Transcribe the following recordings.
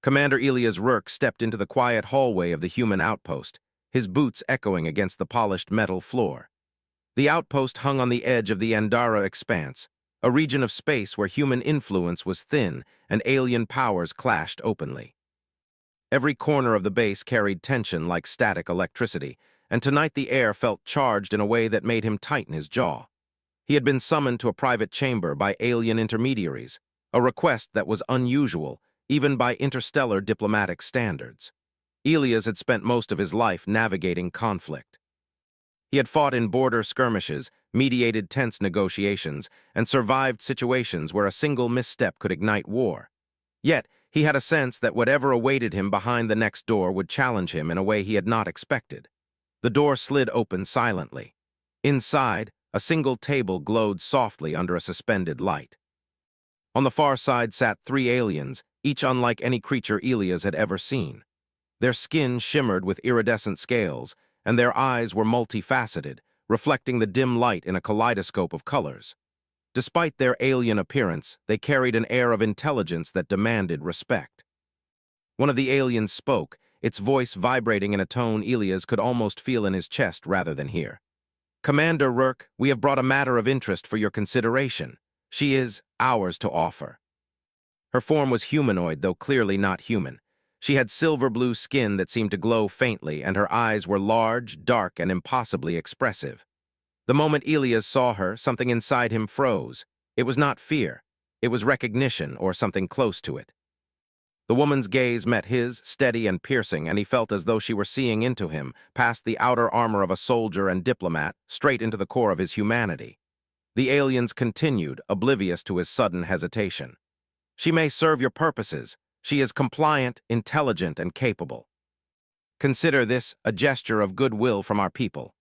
Commander Elias Rourke stepped into the quiet hallway of the human outpost, his boots echoing against the polished metal floor. The outpost hung on the edge of the Andara expanse, a region of space where human influence was thin and alien powers clashed openly. Every corner of the base carried tension like static electricity, and tonight the air felt charged in a way that made him tighten his jaw. He had been summoned to a private chamber by alien intermediaries, a request that was unusual, even by interstellar diplomatic standards. Elias had spent most of his life navigating conflict. He had fought in border skirmishes, mediated tense negotiations, and survived situations where a single misstep could ignite war. Yet, he had a sense that whatever awaited him behind the next door would challenge him in a way he had not expected. The door slid open silently. Inside, a single table glowed softly under a suspended light. On the far side sat three aliens, each unlike any creature Elias had ever seen. Their skin shimmered with iridescent scales, and their eyes were multifaceted, reflecting the dim light in a kaleidoscope of colors. Despite their alien appearance, they carried an air of intelligence that demanded respect. One of the aliens spoke, its voice vibrating in a tone Elias could almost feel in his chest rather than hear. "Commander Rourke, we have brought a matter of interest for your consideration. She is ours to offer." Her form was humanoid, though clearly not human. She had silver-blue skin that seemed to glow faintly, and her eyes were large, dark, and impossibly expressive. The moment Elias saw her, something inside him froze. It was not fear. It was recognition, or something close to it. The woman's gaze met his, steady and piercing, and he felt as though she were seeing into him, past the outer armor of a soldier and diplomat, straight into the core of his humanity. The aliens continued, oblivious to his sudden hesitation. "She may serve your purposes. She is compliant, intelligent, and capable. Consider this a gesture of goodwill from our people.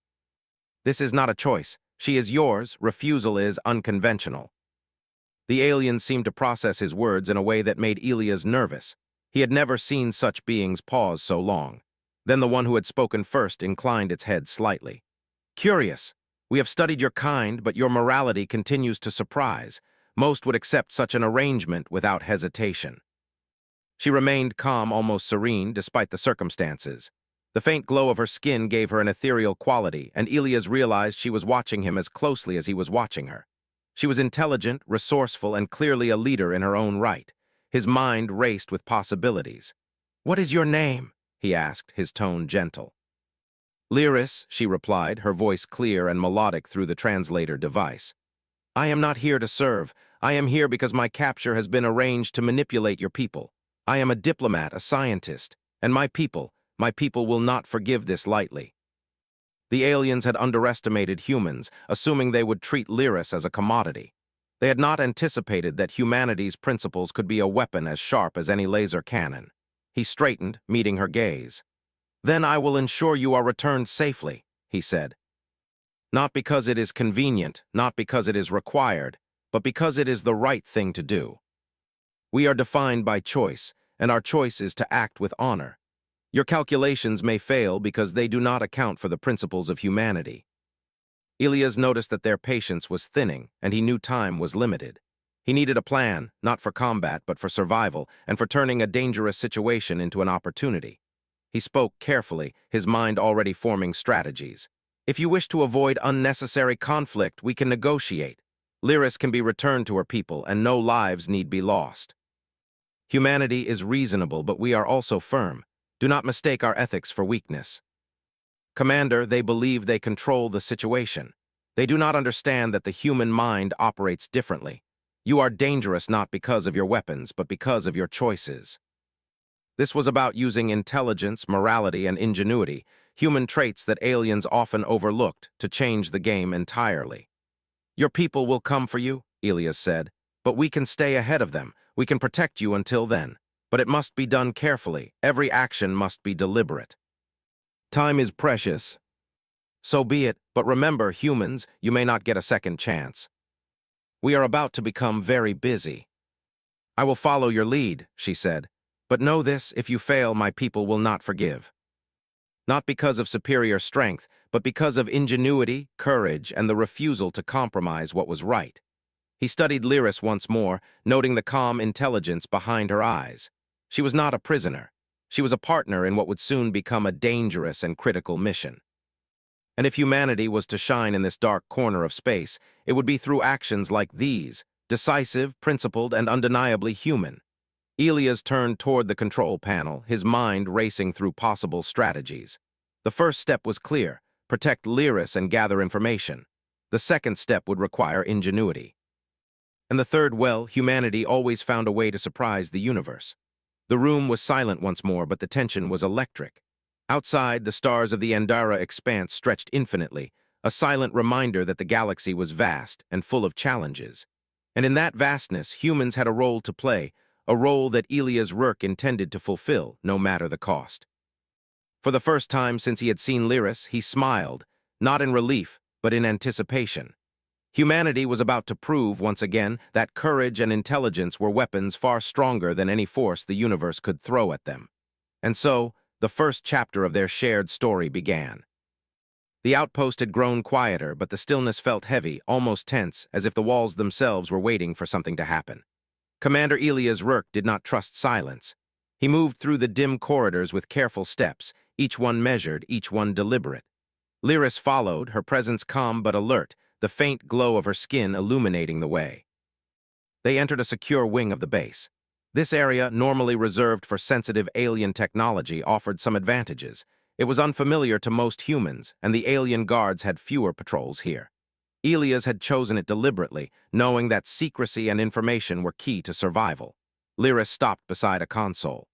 This is not a choice. She is yours. Refusal is unconventional." The alien seemed to process his words in a way that made Elias nervous. He had never seen such beings pause so long. Then the one who had spoken first inclined its head slightly. "Curious. We have studied your kind, but your morality continues to surprise. Most would accept such an arrangement without hesitation." She remained calm, almost serene, despite the circumstances. The faint glow of her skin gave her an ethereal quality, and Elias realized she was watching him as closely as he was watching her. She was intelligent, resourceful, and clearly a leader in her own right. His mind raced with possibilities. "What is your name?" he asked, his tone gentle. "Lyris," she replied, her voice clear and melodic through the translator device. "I am not here to serve. I am here because my capture has been arranged to manipulate your people. I am a diplomat, a scientist, and my people will not forgive this lightly." The aliens had underestimated humans, assuming they would treat Lyris as a commodity. They had not anticipated that humanity's principles could be a weapon as sharp as any laser cannon. He straightened, meeting her gaze. "Then I will ensure you are returned safely," he said. "Not because it is convenient, not because it is required, but because it is the right thing to do. We are defined by choice, and our choice is to act with honor. Your calculations may fail because they do not account for the principles of humanity." Elias noticed that their patience was thinning, and he knew time was limited. He needed a plan, not for combat, but for survival, and for turning a dangerous situation into an opportunity. He spoke carefully, his mind already forming strategies. "If you wish to avoid unnecessary conflict, we can negotiate. Lyris can be returned to her people, and no lives need be lost. Humanity is reasonable, but we are also firm. Do not mistake our ethics for weakness." "Commander, they believe they control the situation. They do not understand that the human mind operates differently. You are dangerous not because of your weapons, but because of your choices." This was about using intelligence, morality, and ingenuity, human traits that aliens often overlooked, to change the game entirely. "Your people will come for you," Elias said, "but we can stay ahead of them. We can protect you until then. But it must be done carefully. Every action must be deliberate. Time is precious. So be it, but remember, humans, you may not get a second chance. We are about to become very busy." "I will follow your lead," she said. "But know this, if you fail, my people will not forgive. Not because of superior strength, but because of ingenuity, courage, and the refusal to compromise what was right." He studied Lyris once more, noting the calm intelligence behind her eyes. She was not a prisoner. She was a partner in what would soon become a dangerous and critical mission. And if humanity was to shine in this dark corner of space, it would be through actions like these, decisive, principled, and undeniably human. Elias turned toward the control panel, his mind racing through possible strategies. The first step was clear: protect Lyris and gather information. The second step would require ingenuity. And the third, well, humanity always found a way to surprise the universe. The room was silent once more, but the tension was electric. Outside, the stars of the Andara expanse stretched infinitely, a silent reminder that the galaxy was vast and full of challenges. And in that vastness, humans had a role to play, a role that Elias Rourke intended to fulfill, no matter the cost. For the first time since he had seen Lyris, he smiled, not in relief, but in anticipation. Humanity was about to prove, once again, that courage and intelligence were weapons far stronger than any force the universe could throw at them. And so, the first chapter of their shared story began. The outpost had grown quieter, but the stillness felt heavy, almost tense, as if the walls themselves were waiting for something to happen. Commander Elias Rourke did not trust silence. He moved through the dim corridors with careful steps, each one measured, each one deliberate. Lyris followed, her presence calm but alert, the faint glow of her skin illuminating the way. They entered a secure wing of the base. This area, normally reserved for sensitive alien technology, offered some advantages. It was unfamiliar to most humans, and the alien guards had fewer patrols here. Elias had chosen it deliberately, knowing that secrecy and information were key to survival. Lyris stopped beside a console.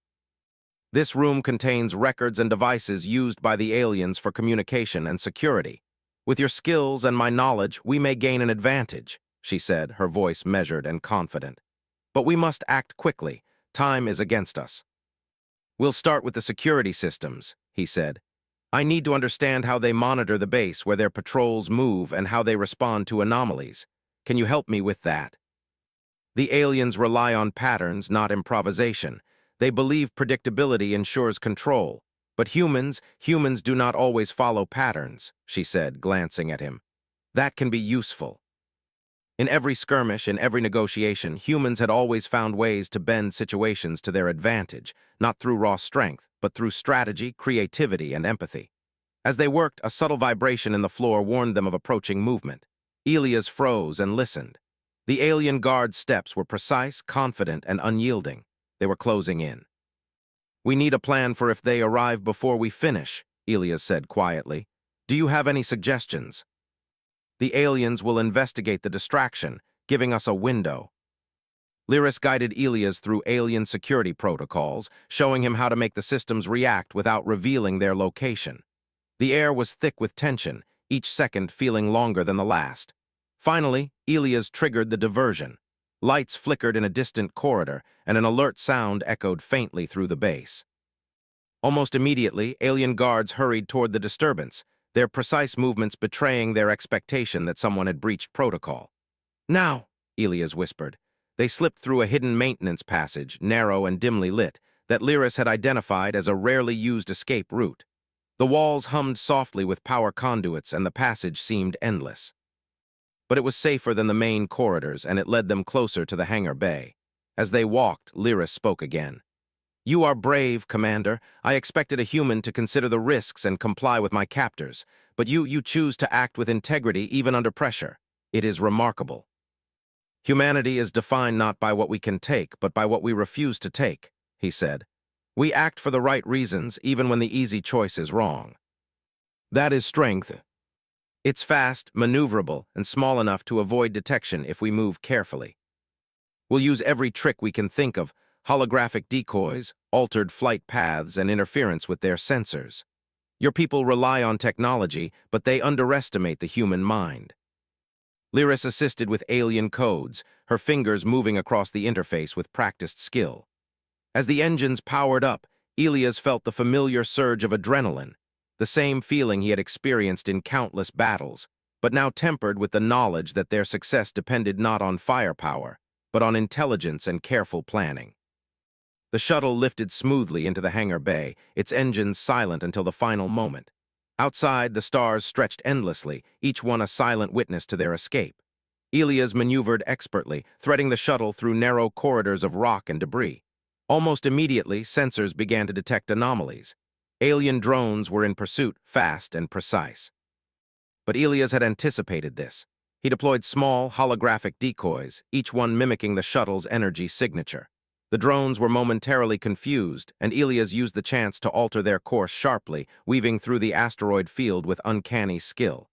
This room contains records and devices used by the aliens for communication and security. With your skills and my knowledge, we may gain an advantage, she said, her voice measured and confident. But we must act quickly. Time is against us. We'll start with the security systems, he said. I need to understand how they monitor the base, where their patrols move, and how they respond to anomalies. Can you help me with that? The aliens rely on patterns, not improvisation. They believe predictability ensures control. But humans do not always follow patterns, she said, glancing at him. That can be useful. In every skirmish, in every negotiation, humans had always found ways to bend situations to their advantage, not through raw strength, but through strategy, creativity, and empathy. As they worked, a subtle vibration in the floor warned them of approaching movement. Elias froze and listened. The alien guard's steps were precise, confident, and unyielding. They were closing in. We need a plan for if they arrive before we finish, Elias said quietly. Do you have any suggestions? The aliens will investigate the distraction, giving us a window. Lyris guided Elias through alien security protocols, showing him how to make the systems react without revealing their location. The air was thick with tension, each second feeling longer than the last. Finally, Elias triggered the diversion. Lights flickered in a distant corridor, and an alert sound echoed faintly through the base. Almost immediately, alien guards hurried toward the disturbance, their precise movements betraying their expectation that someone had breached protocol. Now, Elias whispered. They slipped through a hidden maintenance passage, narrow and dimly lit, that Lyris had identified as a rarely used escape route. The walls hummed softly with power conduits, and the passage seemed endless. But it was safer than the main corridors, and it led them closer to the hangar bay. As they walked, Lyris spoke again. You are brave, Commander. I expected a human to consider the risks and comply with my captors, but you choose to act with integrity even under pressure. It is remarkable. Humanity is defined not by what we can take, but by what we refuse to take, he said. We act for the right reasons, even when the easy choice is wrong. That is strength. It's fast, maneuverable, and small enough to avoid detection if we move carefully. We'll use every trick we can think of, holographic decoys, altered flight paths, and interference with their sensors. Your people rely on technology, but they underestimate the human mind. Lyris assisted with alien codes, her fingers moving across the interface with practiced skill. As the engines powered up, Elias felt the familiar surge of adrenaline, the same feeling he had experienced in countless battles, but now tempered with the knowledge that their success depended not on firepower, but on intelligence and careful planning. The shuttle lifted smoothly into the hangar bay, its engines silent until the final moment. Outside, the stars stretched endlessly, each one a silent witness to their escape. Elias maneuvered expertly, threading the shuttle through narrow corridors of rock and debris. Almost immediately, sensors began to detect anomalies. Alien drones were in pursuit, fast and precise. But Elias had anticipated this. He deployed small, holographic decoys, each one mimicking the shuttle's energy signature. The drones were momentarily confused, and Elias used the chance to alter their course sharply, weaving through the asteroid field with uncanny skill.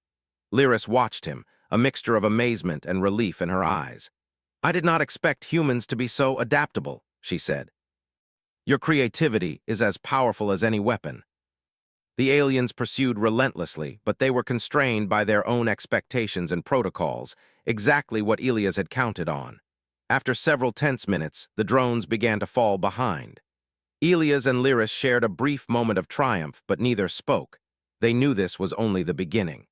Lyris watched him, a mixture of amazement and relief in her eyes. "I did not expect humans to be so adaptable," she said. "Your creativity is as powerful as any weapon." The aliens pursued relentlessly, but they were constrained by their own expectations and protocols, exactly what Elias had counted on. After several tense minutes, the drones began to fall behind. Elias and Lyris shared a brief moment of triumph, but neither spoke. They knew this was only the beginning.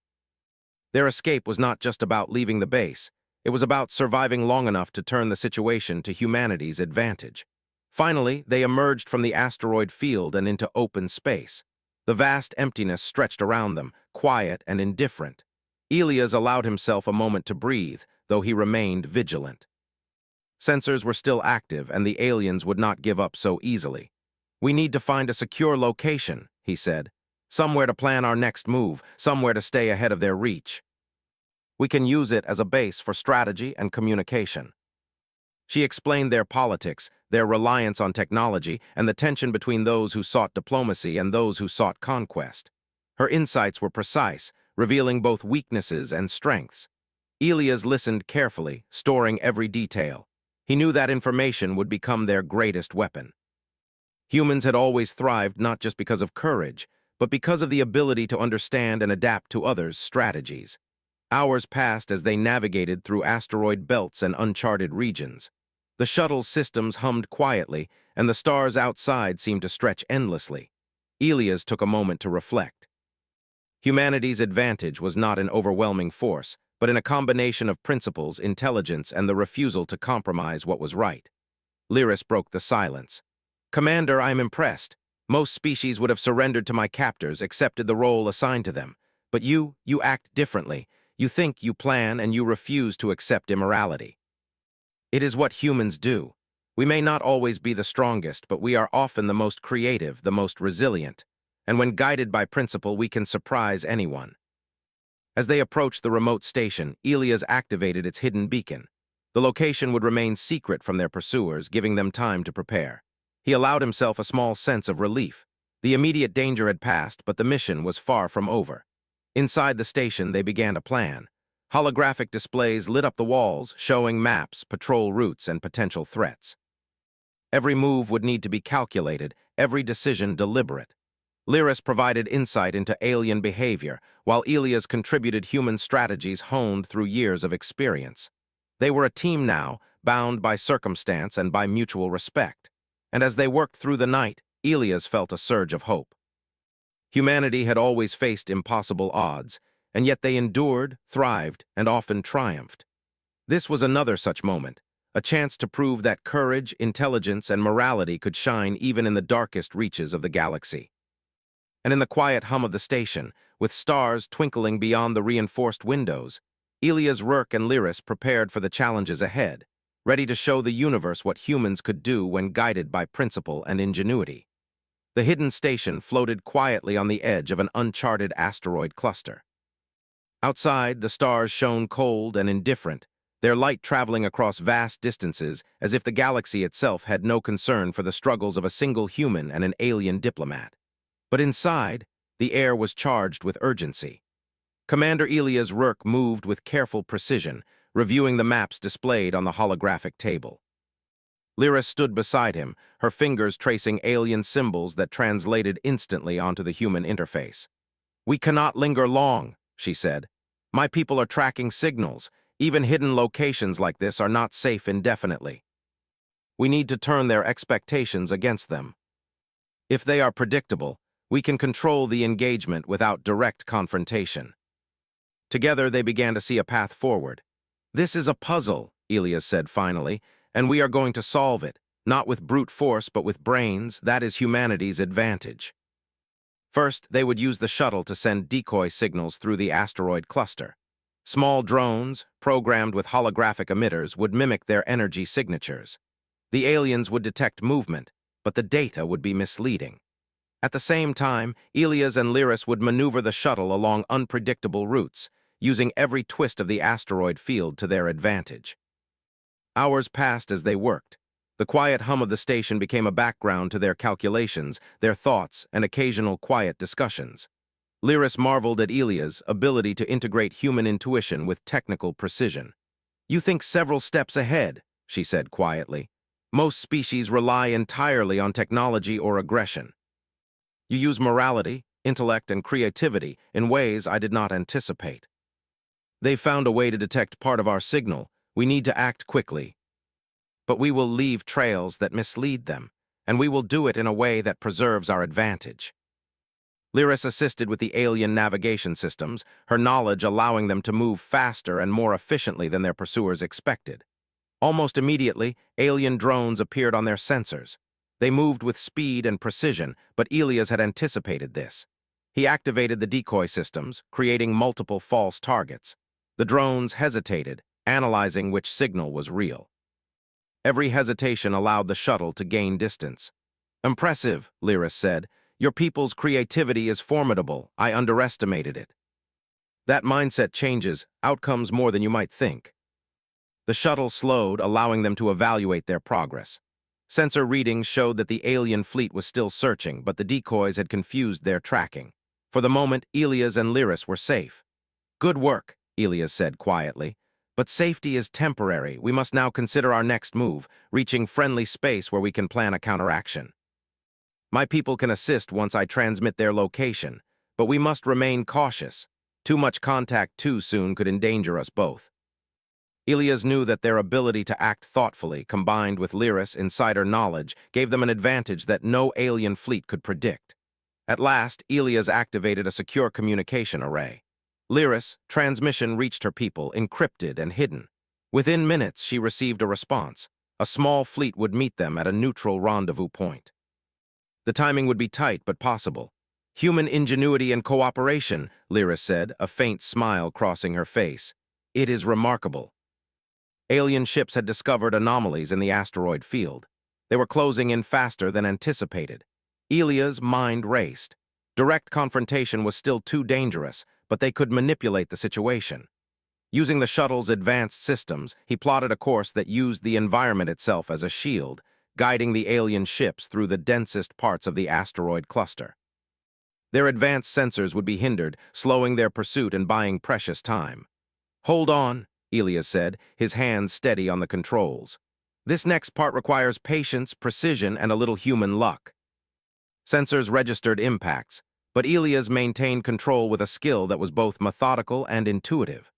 Their escape was not just about leaving the base. It was about surviving long enough to turn the situation to humanity's advantage. Finally, they emerged from the asteroid field and into open space. The vast emptiness stretched around them, quiet and indifferent. Elias allowed himself a moment to breathe, though he remained vigilant. Sensors were still active, and the aliens would not give up so easily. "We need to find a secure location," he said. "Somewhere to plan our next move, somewhere to stay ahead of their reach. We can use it as a base for strategy and communication." She explained their politics, their reliance on technology, and the tension between those who sought diplomacy and those who sought conquest. Her insights were precise, revealing both weaknesses and strengths. Elias listened carefully, storing every detail. He knew that information would become their greatest weapon. Humans had always thrived not just because of courage, but because of the ability to understand and adapt to others' strategies. Hours passed as they navigated through asteroid belts and uncharted regions. The shuttle's systems hummed quietly, and the stars outside seemed to stretch endlessly. Elias took a moment to reflect. Humanity's advantage was not in overwhelming force, but in a combination of principles, intelligence, and the refusal to compromise what was right. Lyris broke the silence. "Commander, I am impressed. Most species would have surrendered to my captors, accepted the role assigned to them. But you act differently. You think, you plan, and you refuse to accept immorality. It is what humans do. We may not always be the strongest, but we are often the most creative, the most resilient. And when guided by principle, we can surprise anyone." As they approached the remote station, Elias activated its hidden beacon. The location would remain secret from their pursuers, giving them time to prepare. He allowed himself a small sense of relief. The immediate danger had passed, but the mission was far from over. Inside the station, they began to plan. Holographic displays lit up the walls, showing maps, patrol routes, and potential threats. Every move would need to be calculated, every decision deliberate. Lyris provided insight into alien behavior, while Elias contributed human strategies honed through years of experience. They were a team now, bound by circumstance and by mutual respect. And as they worked through the night, Elias felt a surge of hope. Humanity had always faced impossible odds, and yet they endured, thrived, and often triumphed. This was another such moment, a chance to prove that courage, intelligence, and morality could shine even in the darkest reaches of the galaxy. And in the quiet hum of the station, with stars twinkling beyond the reinforced windows, Elias, Rourke, and Lyris prepared for the challenges ahead, ready to show the universe what humans could do when guided by principle and ingenuity. The hidden station floated quietly on the edge of an uncharted asteroid cluster. Outside, the stars shone cold and indifferent, their light traveling across vast distances as if the galaxy itself had no concern for the struggles of a single human and an alien diplomat. But inside, the air was charged with urgency. Commander Elias Rourke moved with careful precision, reviewing the maps displayed on the holographic table. Lyris stood beside him, her fingers tracing alien symbols that translated instantly onto the human interface. "We cannot linger long," she said. "My people are tracking signals. Even hidden locations like this are not safe indefinitely. We need to turn their expectations against them. If they are predictable, we can control the engagement without direct confrontation." Together, they began to see a path forward. "This is a puzzle," Elias said finally, "and we are going to solve it, not with brute force but with brains. That is humanity's advantage." First, they would use the shuttle to send decoy signals through the asteroid cluster. Small drones, programmed with holographic emitters, would mimic their energy signatures. The aliens would detect movement, but the data would be misleading. At the same time, Elias and Lyris would maneuver the shuttle along unpredictable routes, using every twist of the asteroid field to their advantage. Hours passed as they worked. The quiet hum of the station became a background to their calculations, their thoughts, and occasional quiet discussions. Lyris marveled at Elias' ability to integrate human intuition with technical precision. "You think several steps ahead," she said quietly. "Most species rely entirely on technology or aggression. You use morality, intellect, and creativity in ways I did not anticipate. They've found a way to detect part of our signal. We need to act quickly. But we will leave trails that mislead them, and we will do it in a way that preserves our advantage." Lyris assisted with the alien navigation systems, her knowledge allowing them to move faster and more efficiently than their pursuers expected. Almost immediately, alien drones appeared on their sensors. They moved with speed and precision, but Elias had anticipated this. He activated the decoy systems, creating multiple false targets. The drones hesitated, analyzing which signal was real. Every hesitation allowed the shuttle to gain distance. "Impressive," Lyris said. "Your people's creativity is formidable. I underestimated it." That mindset changes outcomes more than you might think. The shuttle slowed, allowing them to evaluate their progress. Sensor readings showed that the alien fleet was still searching, but the decoys had confused their tracking. For the moment, Elias and Lyris were safe. "Good work," Elias said quietly. "But safety is temporary. We must now consider our next move, reaching friendly space where we can plan a counteraction. My people can assist once I transmit their location, but we must remain cautious. Too much contact too soon could endanger us both." Elias knew that their ability to act thoughtfully, combined with Lyris' insider knowledge, gave them an advantage that no alien fleet could predict. At last, Elias activated a secure communication array. Lyris' transmission reached her people, encrypted and hidden. Within minutes, she received a response. A small fleet would meet them at a neutral rendezvous point. The timing would be tight but possible. "Human ingenuity and cooperation," Lyris said, a faint smile crossing her face. "It is remarkable." Alien ships had discovered anomalies in the asteroid field. They were closing in faster than anticipated. Elias' mind raced. Direct confrontation was still too dangerous, but they could manipulate the situation. Using the shuttle's advanced systems, he plotted a course that used the environment itself as a shield, guiding the alien ships through the densest parts of the asteroid cluster. Their advanced sensors would be hindered, slowing their pursuit and buying precious time. "Hold on," Elias said, his hands steady on the controls. "This next part requires patience, precision, and a little human luck." Sensors registered impacts, but Elias maintained control with a skill that was both methodical and intuitive.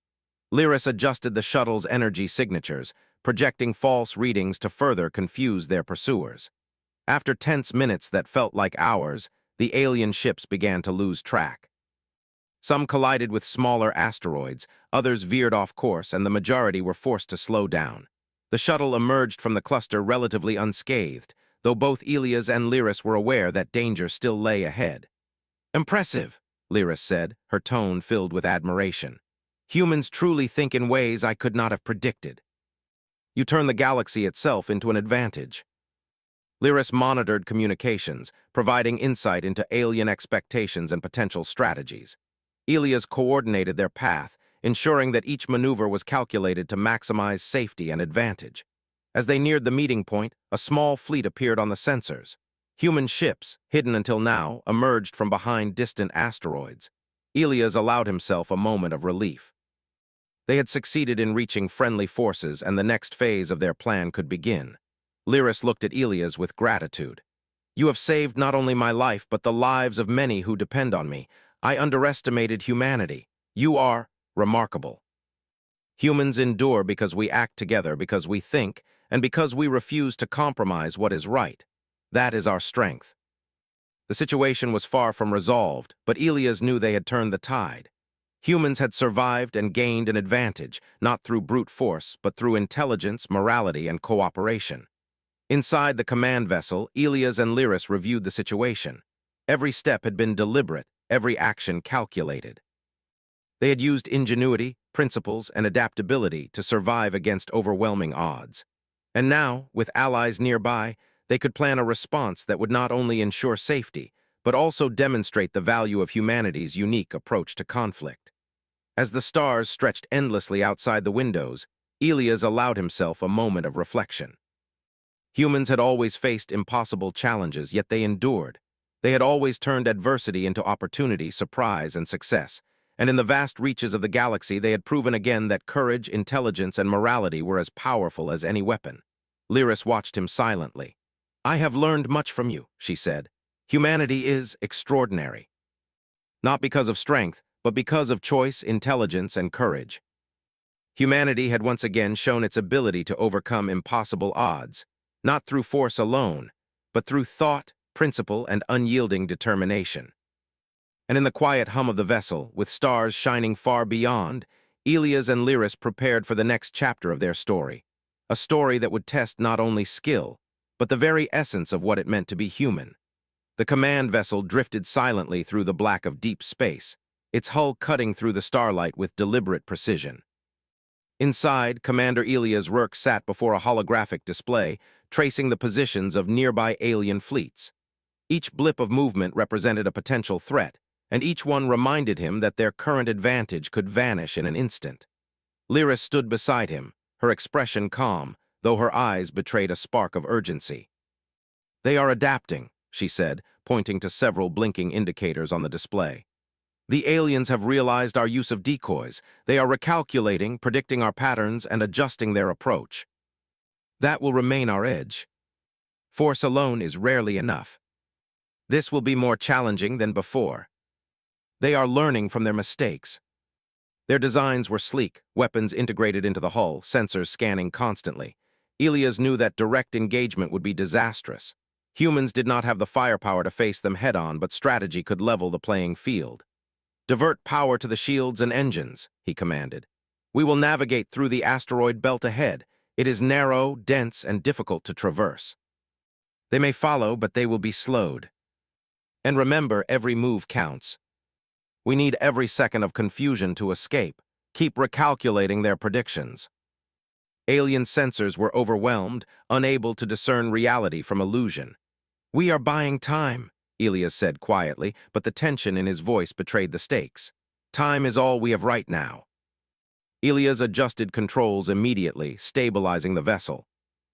Lyris adjusted the shuttle's energy signatures, projecting false readings to further confuse their pursuers. After tense minutes that felt like hours, the alien ships began to lose track. Some collided with smaller asteroids, others veered off course, and the majority were forced to slow down. The shuttle emerged from the cluster relatively unscathed, though both Elias and Lyris were aware that danger still lay ahead. "Impressive," Lyris said, her tone filled with admiration. "Humans truly think in ways I could not have predicted. You turn the galaxy itself into an advantage." Lyris monitored communications, providing insight into alien expectations and potential strategies. Elias coordinated their path, ensuring that each maneuver was calculated to maximize safety and advantage. As they neared the meeting point, a small fleet appeared on the sensors. Human ships, hidden until now, emerged from behind distant asteroids. Elias allowed himself a moment of relief. They had succeeded in reaching friendly forces, and the next phase of their plan could begin. Lyris looked at Elias with gratitude. "You have saved not only my life, but the lives of many who depend on me. I underestimated humanity. You are remarkable." Humans endure because we act together, because we think, and because we refuse to compromise what is right. That is our strength. The situation was far from resolved, but Elias knew they had turned the tide. Humans had survived and gained an advantage, not through brute force, but through intelligence, morality, and cooperation. Inside the command vessel, Elias and Lyris reviewed the situation. Every step had been deliberate, every action calculated. They had used ingenuity, principles, and adaptability to survive against overwhelming odds. And now, with allies nearby, they could plan a response that would not only ensure safety, but also demonstrate the value of humanity's unique approach to conflict. As the stars stretched endlessly outside the windows, Elias allowed himself a moment of reflection. Humans had always faced impossible challenges, yet they endured. They had always turned adversity into opportunity, surprise, and success. And in the vast reaches of the galaxy, they had proven again that courage, intelligence, and morality were as powerful as any weapon. Lyris watched him silently. "I have learned much from you," she said. "Humanity is extraordinary. Not because of strength, but because of choice, intelligence, and courage." Humanity had once again shown its ability to overcome impossible odds, not through force alone, but through thought, principle, and unyielding determination. And in the quiet hum of the vessel, with stars shining far beyond, Elias and Lyris prepared for the next chapter of their story, a story that would test not only skill, but the very essence of what it meant to be human. The command vessel drifted silently through the black of deep space, its hull cutting through the starlight with deliberate precision. Inside, Commander Elias Rourke sat before a holographic display, tracing the positions of nearby alien fleets. Each blip of movement represented a potential threat, and each one reminded him that their current advantage could vanish in an instant. Lyris stood beside him, her expression calm, though her eyes betrayed a spark of urgency. "They are adapting," she said, pointing to several blinking indicators on the display. "The aliens have realized our use of decoys. They are recalculating, predicting our patterns, and adjusting their approach. That will remain our edge. Force alone is rarely enough. This will be more challenging than before. They are learning from their mistakes." Their designs were sleek, weapons integrated into the hull, sensors scanning constantly. Elias knew that direct engagement would be disastrous. Humans did not have the firepower to face them head-on, but strategy could level the playing field. "Divert power to the shields and engines," he commanded. "We will navigate through the asteroid belt ahead. It is narrow, dense, and difficult to traverse. They may follow, but they will be slowed. And remember, every move counts. We need every second of confusion to escape. Keep recalculating their predictions." Alien sensors were overwhelmed, unable to discern reality from illusion. "We are buying time," Elias said quietly, but the tension in his voice betrayed the stakes. "Time is all we have right now." Elias adjusted controls immediately, stabilizing the vessel.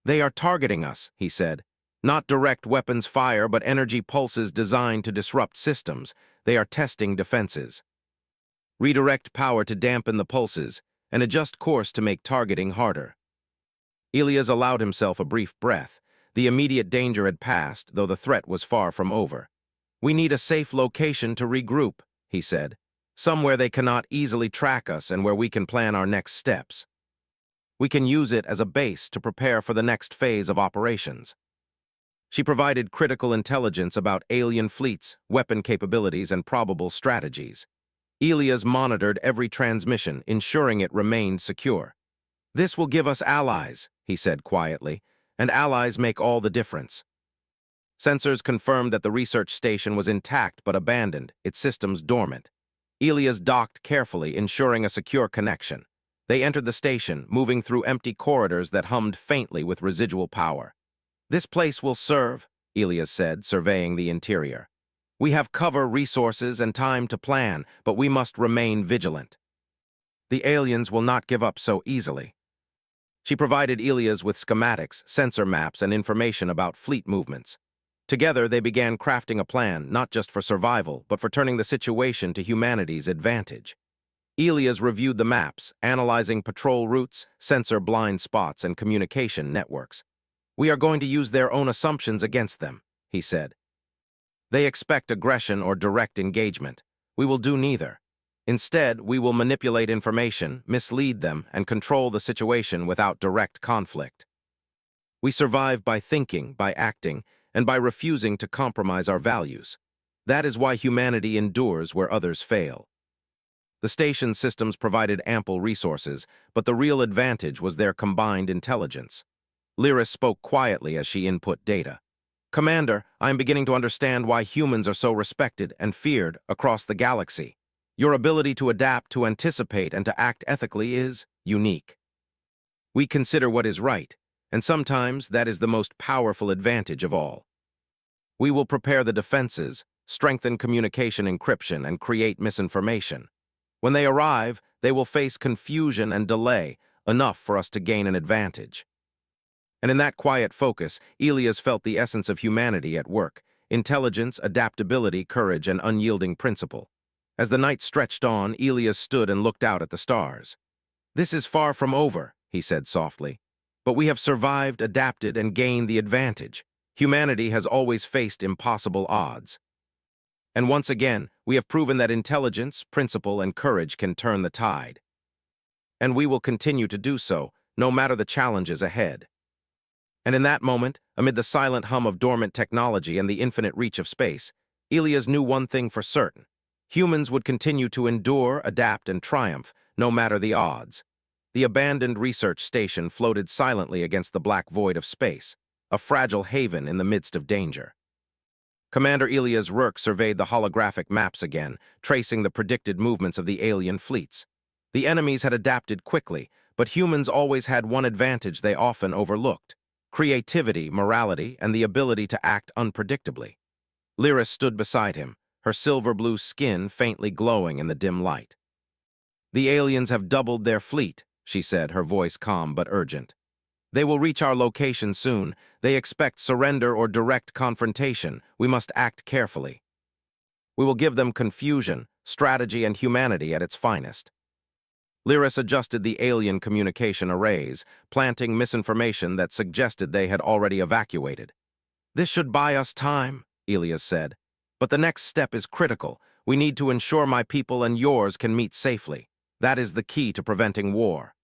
"They are targeting us," he said. "Not direct weapons fire, but energy pulses designed to disrupt systems. They are testing defenses. Redirect power to dampen the pulses, and adjust course to make targeting harder." Elias allowed himself a brief breath. The immediate danger had passed, though the threat was far from over. "We need a safe location to regroup," he said. "Somewhere they cannot easily track us and where we can plan our next steps. We can use it as a base to prepare for the next phase of operations." She provided critical intelligence about alien fleets, weapon capabilities, and probable strategies. Elias monitored every transmission, ensuring it remained secure. "This will give us allies," he said quietly, "and allies make all the difference." Sensors confirmed that the research station was intact but abandoned, its systems dormant. Elias docked carefully, ensuring a secure connection. They entered the station, moving through empty corridors that hummed faintly with residual power. "This place will serve," Elias said, surveying the interior. "We have cover, resources, and time to plan, but we must remain vigilant. The aliens will not give up so easily." She provided Elias with schematics, sensor maps, and information about fleet movements. Together, they began crafting a plan, not just for survival, but for turning the situation to humanity's advantage. Elias reviewed the maps, analyzing patrol routes, sensor blind spots, and communication networks. "We are going to use their own assumptions against them," he said. "They expect aggression or direct engagement. We will do neither. Instead, we will manipulate information, mislead them, and control the situation without direct conflict. We survive by thinking, by acting, and by refusing to compromise our values. That is why humanity endures where others fail." The station systems provided ample resources, but the real advantage was their combined intelligence. Lyris spoke quietly as she input data. "Commander, I am beginning to understand why humans are so respected and feared across the galaxy. Your ability to adapt, to anticipate, and to act ethically is unique. We consider what is right, And sometimes that is the most powerful advantage of all. We will prepare the defenses, strengthen communication encryption, and create misinformation. When they arrive, they will face confusion and delay, enough for us to gain an advantage. And in that quiet focus, Elias felt the essence of humanity at work: intelligence, adaptability, courage, and unyielding principle. As the night stretched on, Elias stood and looked out at the stars. "This is far from over," he said softly. "But we have survived, adapted, and gained the advantage. Humanity has always faced impossible odds. And once again, we have proven that intelligence, principle, and courage can turn the tide. And we will continue to do so, no matter the challenges ahead." And in that moment, amid the silent hum of dormant technology and the infinite reach of space, Elias knew one thing for certain: humans would continue to endure, adapt, and triumph, no matter the odds. The abandoned research station floated silently against the black void of space, a fragile haven in the midst of danger. Commander Elias Rourke surveyed the holographic maps again, tracing the predicted movements of the alien fleets. The enemies had adapted quickly, but humans always had one advantage they often overlooked: creativity, morality, and the ability to act unpredictably. Lyris stood beside him, her silver-blue skin faintly glowing in the dim light. "The aliens have doubled their fleet," she said, her voice calm but urgent. "They will reach our location soon. They expect surrender or direct confrontation. We must act carefully. We will give them confusion, strategy, and humanity at its finest." Lyris adjusted the alien communication arrays, planting misinformation that suggested they had already evacuated. "This should buy us time," Elias said. "But the next step is critical. We need to ensure my people and yours can meet safely. That is the key to preventing war.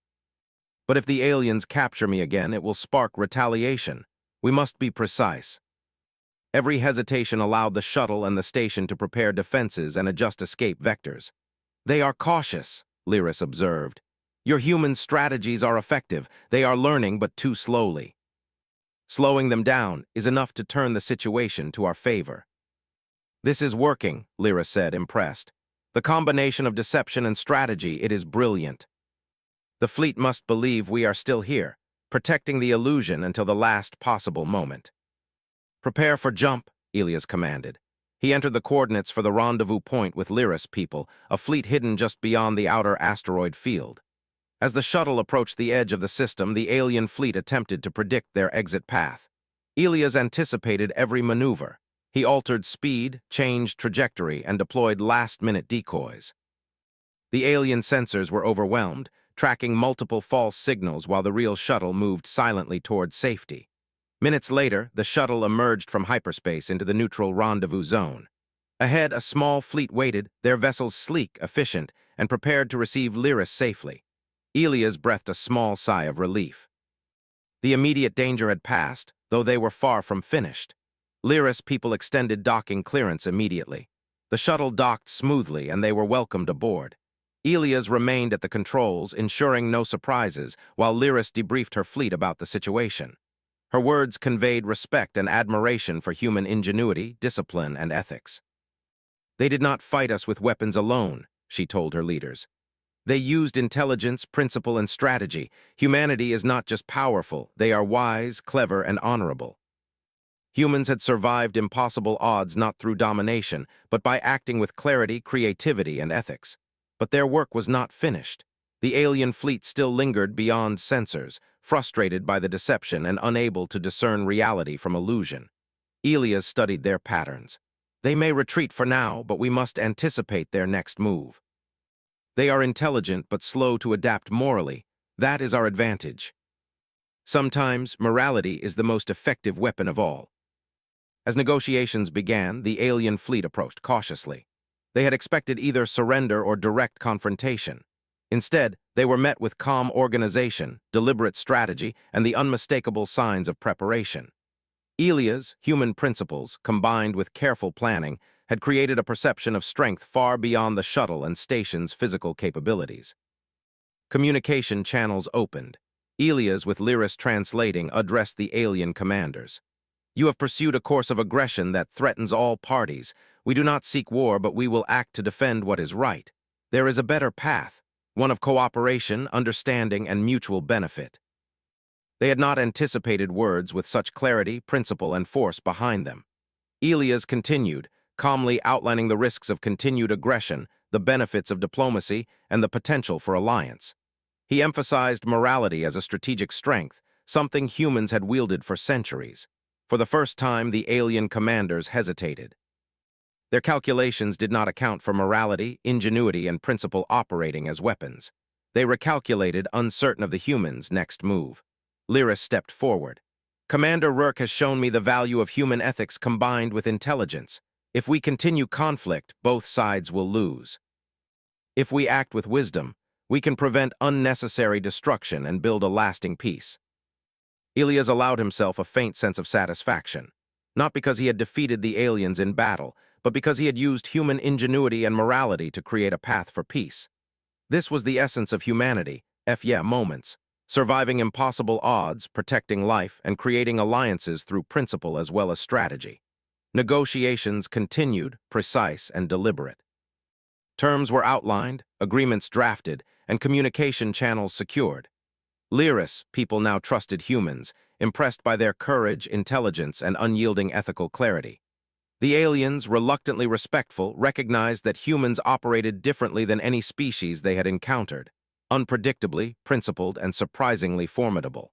But if the aliens capture me again, it will spark retaliation. We must be precise." Every hesitation allowed the shuttle and the station to prepare defenses and adjust escape vectors. "They are cautious," Lyris observed. "Your human strategies are effective. They are learning, but too slowly. Slowing them down is enough to turn the situation to our favor." "This is working," Lyris said, impressed. "The combination of deception and strategy, it is brilliant. The fleet must believe we are still here, protecting the illusion until the last possible moment." "Prepare for jump," Elias commanded. He entered the coordinates for the rendezvous point with Lyris people, a fleet hidden just beyond the outer asteroid field. As the shuttle approached the edge of the system, the alien fleet attempted to predict their exit path. Elias anticipated every maneuver. He altered speed, changed trajectory, and deployed last-minute decoys. The alien sensors were overwhelmed, tracking multiple false signals while the real shuttle moved silently toward safety. Minutes later, the shuttle emerged from hyperspace into the neutral rendezvous zone. Ahead, a small fleet waited, their vessels sleek, efficient, and prepared to receive Lyris safely. Elias breathed a small sigh of relief. The immediate danger had passed, though they were far from finished. Lyris people extended docking clearance immediately. The shuttle docked smoothly, and they were welcomed aboard. Elias remained at the controls, ensuring no surprises, while Lyris debriefed her fleet about the situation. Her words conveyed respect and admiration for human ingenuity, discipline, and ethics. "They did not fight us with weapons alone," she told her leaders. "They used intelligence, principle, and strategy. Humanity is not just powerful, they are wise, clever, and honorable." Humans had survived impossible odds not through domination, but by acting with clarity, creativity, and ethics. But their work was not finished. The alien fleet still lingered beyond sensors, frustrated by the deception and unable to discern reality from illusion. Elias studied their patterns. "They may retreat for now, but we must anticipate their next move. They are intelligent but slow to adapt morally. That is our advantage. Sometimes, morality is the most effective weapon of all." As negotiations began, the alien fleet approached cautiously. They had expected either surrender or direct confrontation. Instead, they were met with calm organization, deliberate strategy, and the unmistakable signs of preparation. Elias' human principles, combined with careful planning, had created a perception of strength far beyond the shuttle and station's physical capabilities. Communication channels opened. Elias, with Lyris translating, addressed the alien commanders. "You have pursued a course of aggression that threatens all parties. We do not seek war, but we will act to defend what is right. There is a better path, one of cooperation, understanding, and mutual benefit." They had not anticipated words with such clarity, principle, and force behind them. Elias continued, calmly outlining the risks of continued aggression, the benefits of diplomacy, and the potential for alliance. He emphasized morality as a strategic strength, something humans had wielded for centuries. For the first time, the alien commanders hesitated. Their calculations did not account for morality, ingenuity, and principle operating as weapons. They recalculated, uncertain of the humans' next move. Lyris stepped forward. Commander Rourke has shown me the value of human ethics combined with intelligence. If we continue conflict, both sides will lose. If we act with wisdom, we can prevent unnecessary destruction and build a lasting peace. Elias allowed himself a faint sense of satisfaction, not because he had defeated the aliens in battle, but because he had used human ingenuity and morality to create a path for peace. This was the essence of humanity, moments, surviving impossible odds, protecting life, and creating alliances through principle as well as strategy. Negotiations continued, precise and deliberate. Terms were outlined, agreements drafted, and communication channels secured. Lyris, people now trusted humans, impressed by their courage, intelligence, and unyielding ethical clarity. The aliens, reluctantly respectful, recognized that humans operated differently than any species they had encountered, unpredictably, principled, and surprisingly formidable.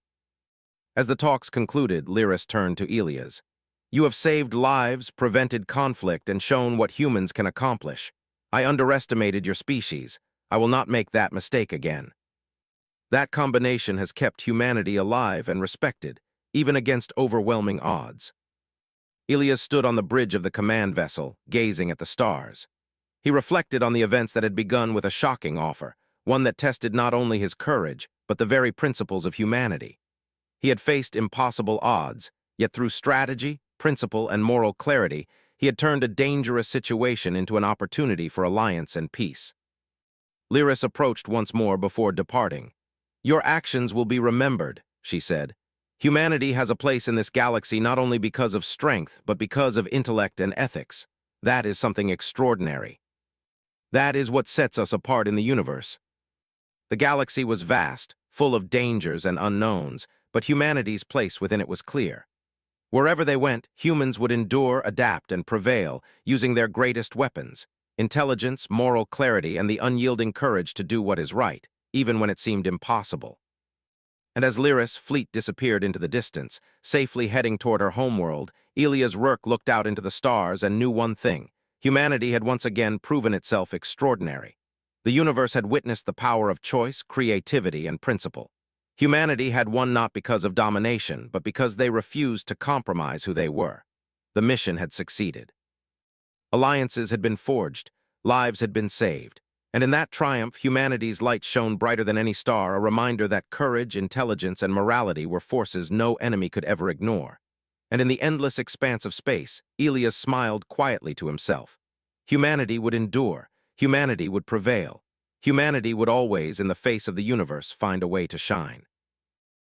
As the talks concluded, Lyris turned to Elias. You have saved lives, prevented conflict, and shown what humans can accomplish. I underestimated your species. I will not make that mistake again. That combination has kept humanity alive and respected, even against overwhelming odds. Elias stood on the bridge of the command vessel, gazing at the stars. He reflected on the events that had begun with a shocking offer, one that tested not only his courage, but the very principles of humanity. He had faced impossible odds, yet through strategy, principle, and moral clarity, he had turned a dangerous situation into an opportunity for alliance and peace. Lyris approached once more before departing. Your actions will be remembered, she said. Humanity has a place in this galaxy not only because of strength, but because of intellect and ethics. That is something extraordinary. That is what sets us apart in the universe. The galaxy was vast, full of dangers and unknowns, but humanity's place within it was clear. Wherever they went, humans would endure, adapt, and prevail, using their greatest weapons: intelligence, moral clarity, and the unyielding courage to do what is right, even when it seemed impossible. And as Lyris' fleet disappeared into the distance, safely heading toward her homeworld, Elias Rourke looked out into the stars and knew one thing: humanity had once again proven itself extraordinary. The universe had witnessed the power of choice, creativity, and principle. Humanity had won not because of domination, but because they refused to compromise who they were. The mission had succeeded. Alliances had been forged, lives had been saved. And in that triumph, humanity's light shone brighter than any star, a reminder that courage, intelligence, and morality were forces no enemy could ever ignore. And in the endless expanse of space, Elias smiled quietly to himself. Humanity would endure. Humanity would prevail. Humanity would always, in the face of the universe, find a way to shine.